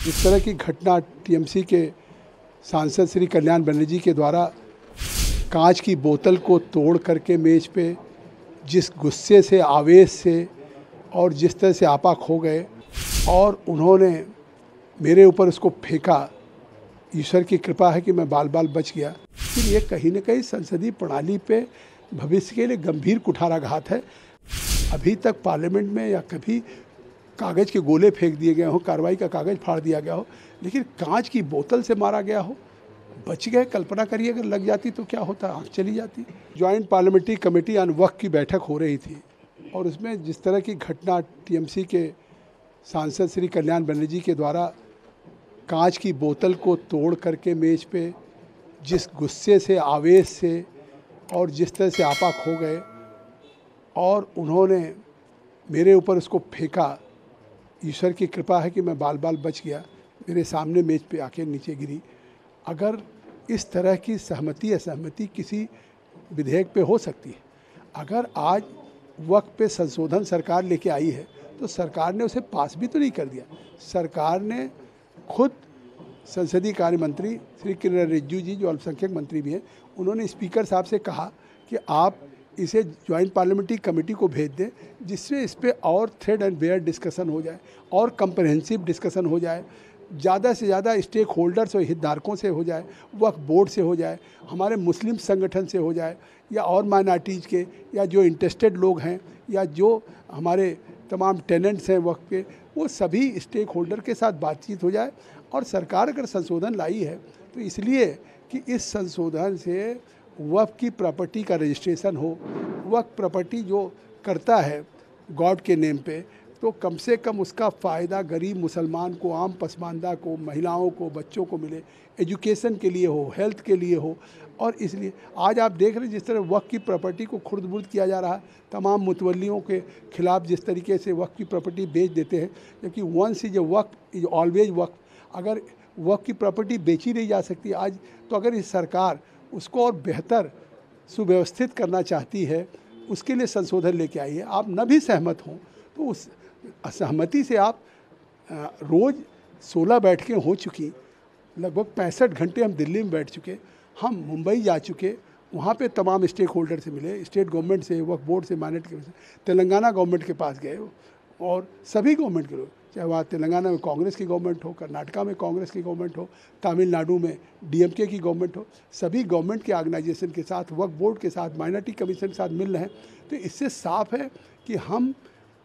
इस तरह की घटना टीएमसी के सांसद श्री कल्याण बनर्जी के द्वारा कांच की बोतल को तोड़ करके मेज पे जिस गुस्से से, आवेश से और जिस तरह से आपा खो गए और उन्होंने मेरे ऊपर उसको फेंका। ईश्वर की कृपा है कि मैं बाल बाल बच गया। फिर ये कहीं न कहीं संसदीय प्रणाली पे भविष्य के लिए गंभीर कुठाराघात है। अभी तक पार्लियामेंट में या कभी कागज़ के गोले फेंक दिए गए हों, कार्रवाई का कागज़ फाड़ दिया गया हो, लेकिन कांच की बोतल से मारा गया हो, बच गए। कल्पना करिए अगर लग जाती तो क्या होता, आँख चली जाती। जॉइंट पार्लियामेंट्री कमेटी ऑन वक्फ की बैठक हो रही थी और उसमें जिस तरह की घटना टीएमसी के सांसद श्री कल्याण बनर्जी के द्वारा कांच की बोतल को तोड़ करके मेज पे जिस गुस्से से, आवेश से और जिस तरह से आपा खो गए और उन्होंने मेरे ऊपर उसको फेंका। ईश्वर की कृपा है कि मैं बाल बाल बच गया। मेरे सामने मेज पे आके नीचे गिरी। अगर इस तरह की सहमति असहमति किसी विधेयक पे हो सकती है, अगर आज वक्त पे संशोधन सरकार लेके आई है तो सरकार ने उसे पास भी तो नहीं कर दिया। सरकार ने खुद संसदीय कार्य मंत्री श्री किरण रिजिजू जी, जो अल्पसंख्यक मंत्री भी हैं, उन्होंने स्पीकर साहब से कहा कि आप इसे ज्वाइंट पार्लियामेंट्री कमेटी को भेज दें, जिससे इस पर और थ्रेड एंड बेयर डिस्कशन हो जाए और कंप्रहेंसिव डिस्कशन हो जाए, ज़्यादा से ज़्यादा स्टेक होल्डर्स और हितधारकों से हो जाए, वक्फ बोर्ड से हो जाए, हमारे मुस्लिम संगठन से हो जाए, या और माइनॉरिटीज़ के, या जो इंटरेस्टेड लोग हैं, या जो हमारे तमाम टेनेंट्स हैं वक्फ के, वो सभी स्टेक होल्डर के साथ बातचीत हो जाए। और सरकार अगर संशोधन लाई है तो इसलिए कि इस संशोधन से वक्फ की प्रॉपर्टी का रजिस्ट्रेशन हो। वक्फ प्रॉपर्टी जो करता है गॉड के नेम पे, तो कम से कम उसका फ़ायदा गरीब मुसलमान को, आम पसमानदा को, महिलाओं को, बच्चों को मिले, एजुकेशन के लिए हो, हेल्थ के लिए हो। और इसलिए आज आप देख रहे हैं जिस तरह वक्फ की प्रॉपर्टी को खुर्द-बुर्द किया जा रहा है, तमाम मुतवल्लियों के खिलाफ जिस तरीके से वक्फ की प्रॉपर्टी बेच देते हैं, क्योंकि once is a waqf is always waqf. अगर वक्फ की प्रॉपर्टी बेची नहीं जा सकती आज, तो अगर इस सरकार उसको और बेहतर सुव्यवस्थित करना चाहती है, उसके लिए संशोधन लेके आई है। आप न भी सहमत हों तो उस असहमति से आप रोज़ 16 बैठकें हो चुकी, लगभग 65 घंटे हम दिल्ली में बैठ चुके, हम मुंबई जा चुके, वहाँ पे तमाम स्टेक होल्डर से मिले, स्टेट गवर्नमेंट से, वक्फ बोर्ड से, माइनॉरिटी से, तेलंगाना गवर्नमेंट के पास गए और सभी गवर्नमेंट के लोग, चाहे वहाँ तेलंगाना में कांग्रेस की गवर्नमेंट हो, कर्नाटका में कांग्रेस की गवर्नमेंट हो, तमिलनाडु में डीएमके की गवर्नमेंट हो, सभी गवर्नमेंट के ऑर्गेनाइजेशन के साथ, वक्फ बोर्ड के साथ, माइनॉरिटी कमीशन के साथ मिल रहे हैं। तो इससे साफ है कि हम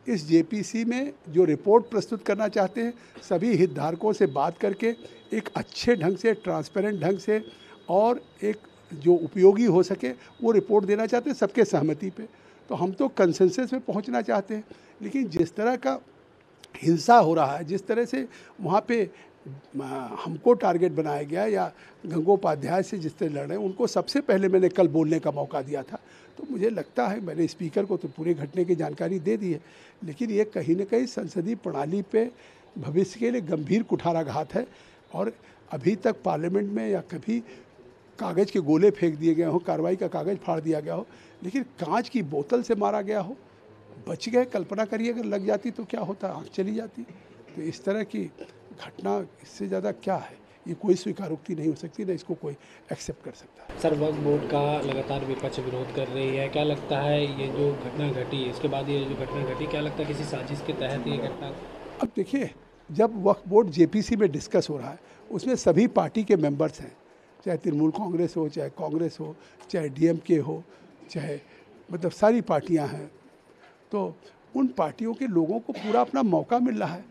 इस जेपीसी में जो रिपोर्ट प्रस्तुत करना चाहते हैं, सभी हितधारकों से बात करके एक अच्छे ढंग से, ट्रांसपेरेंट ढंग से और एक जो उपयोगी हो सके वो रिपोर्ट देना चाहते हैं सबके सहमति पे। तो हम तो कंसेंसस पे पहुंचना चाहते हैं, लेकिन जिस तरह का हिंसा हो रहा है, जिस तरह से वहाँ पे हमको टारगेट बनाया गया, या गंगोपाध्याय से जिस तरह लड़ रहे हैं, उनको सबसे पहले मैंने कल बोलने का मौका दिया था। तो मुझे लगता है मैंने स्पीकर को तो पूरे घटने की जानकारी दे दी है, लेकिन ये कहीं न कहीं संसदीय प्रणाली पे भविष्य के लिए गंभीर कुठाराघात है। और अभी तक पार्लियामेंट में या कभी कागज़ के गोले फेंक दिए गए हों, कार्रवाई का कागज़ फाड़ दिया गया हो, लेकिन कांच की बोतल से मारा गया हो, बच गए। कल्पना करिए अगर लग जाती तो क्या होता, आँख चली जाती। तो इस तरह की घटना, इससे ज़्यादा क्या है, ये कोई स्वीकारोक्ति नहीं हो सकती, ना इसको कोई एक्सेप्ट कर सकता। सर, वक्फ बोर्ड का लगातार विपक्ष विरोध कर रही है, क्या लगता है ये जो घटना घटी, इसके बाद ये जो घटना घटी, क्या लगता है किसी साजिश के तहत ये घटना? अब देखिए, जब वक्फ बोर्ड जेपीसी में डिस्कस हो रहा है, उसमें सभी पार्टी के मेंबर्स हैं, चाहे तृणमूल कांग्रेस हो, चाहे कांग्रेस हो, चाहे डीएमके हो, चाहे मतलब सारी पार्टियां हैं। तो उन पार्टियों के लोगों को पूरा अपना मौका मिल रहा है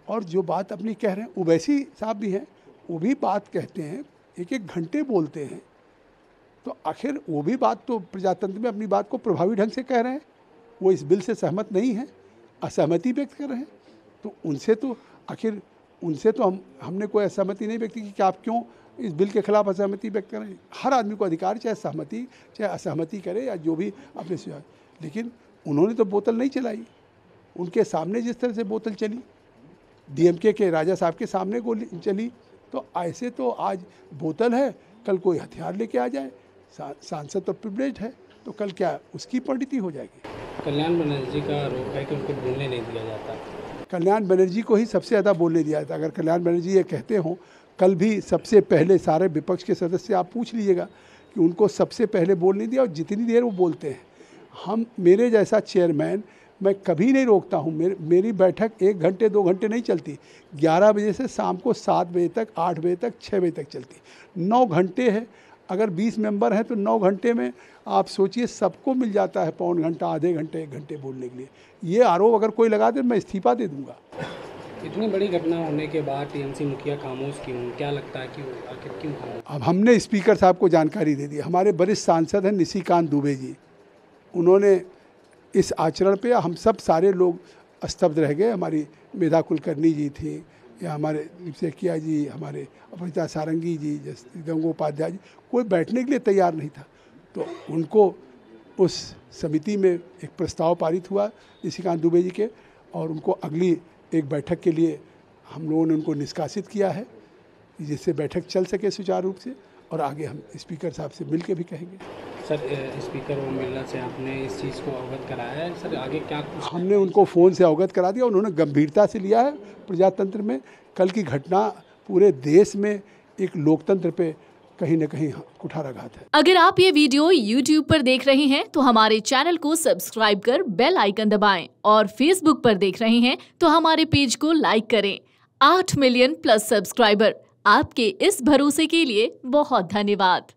और जो बात अपनी कह रहे हैं, ओवैसी साहब भी हैं, वो भी बात कहते हैं, एक एक घंटे बोलते हैं। तो आखिर वो भी बात तो प्रजातंत्र में अपनी बात को प्रभावी ढंग से कह रहे हैं। वो इस बिल से सहमत नहीं हैं, असहमति व्यक्त कर रहे हैं। तो उनसे तो आखिर उनसे तो हमने कोई असहमति नहीं व्यक्त की कि आप क्यों इस बिल के खिलाफ असहमति व्यक्त कर रहे हैं। हर आदमी को अधिकार, चाहे सहमति चाहे असहमति करे या जो भी अपने से। लेकिन उन्होंने तो बोतल नहीं चलाई, उनके सामने जिस तरह से बोतल चली, डीएमके के राजा साहब के सामने गोली चली, तो ऐसे तो आज बोतल है, कल कोई हथियार लेके आ जाए, सांसद तो प्रिविलेज्ड है, तो कल क्या उसकी परिणति हो जाएगी। कल्याण बनर्जी का आरोप है कि उनको बोलने नहीं दिया जाता। कल्याण बनर्जी को ही सबसे ज़्यादा बोलने दिया था। अगर कल्याण बनर्जी ये कहते हों, कल भी सबसे पहले सारे विपक्ष के सदस्य आप पूछ लीजिएगा कि उनको सबसे पहले बोलने दिया और जितनी देर वो बोलते हैं। मेरे जैसा चेयरमैन मैं कभी नहीं रोकता हूँ। मेरी बैठक 1 घंटे 2 घंटे नहीं चलती, 11 बजे से शाम को 7 बजे तक, 8 बजे तक, 6 बजे तक चलती। 9 घंटे है। अगर 20 मेंबर हैं तो 9 घंटे में आप सोचिए सबको मिल जाता है पौन घंटा, आधे घंटे, 1 घंटे बोलने के लिए। ये आरोप अगर कोई लगा दे मैं इस्तीफा दे दूंगा। इतनी बड़ी घटना होने के बाद टीएमसी मुखिया खामोश क्यों? क्या लगता है कि आखिर क्यों खामोश? अब हमने स्पीकर साहब को जानकारी दे दी। हमारे वरिष्ठ सांसद हैं निशिकांत दुबे जी, उन्होंने इस आचरण पे हम सब सारे लोग स्तब्ध रह गए। हमारी मेधा कुलकर्णी जी थी, या हमारे सेकिया जी, हमारे अपरिता सारंगी जी, गंगोपाध्याय जी, कोई बैठने के लिए तैयार नहीं था। तो उनको उस समिति में एक प्रस्ताव पारित हुआ निशिकांत दुबे जी के, और उनको अगली एक बैठक के लिए हम लोगों ने उनको निष्कासित किया है, जिससे बैठक चल सके सुचारू रूप से। और आगे हम स्पीकर साहब से मिल के भी कहेंगे। सर, स्पीकर ओम बिरला से आपने इस चीज़ को अवगत कराया है? सर, आगे क्या कुछ? हमने उनको फ़ोन से अवगत करा दिया, उन्होंने गंभीरता से लिया है। प्रजातंत्र में कल की घटना पूरे देश में एक लोकतंत्र पे कहीं न कहीं कुठाराघात है। अगर आप ये वीडियो YouTube पर देख रहे हैं तो हमारे चैनल को सब्सक्राइब कर बेल आइकन दबाएं, और Facebook पर देख रहे हैं तो हमारे पेज को लाइक करें। 8 मिलियन प्लस सब्सक्राइबर, आपके इस भरोसे के लिए बहुत धन्यवाद।